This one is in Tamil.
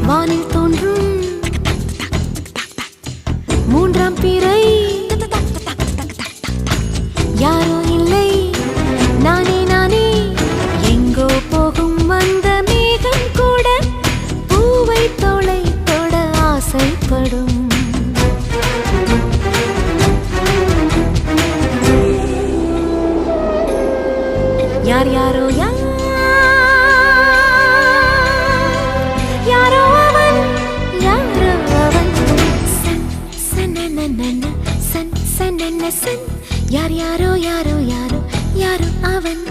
வானில் தோன்றும் மூன்றாம் பிறை யாரோ இல்லை நானே நானே எங்கோ போகும் அந்த மேகம் கூட பூவை தோளை தொட ஆசைப்படும் யார் யாரோ யாரோ அவன் யாரோ அவன் சன் சனனனன சன் சனன சன் யார் யாரோ யாரோ யாரோ யாரோ அவன்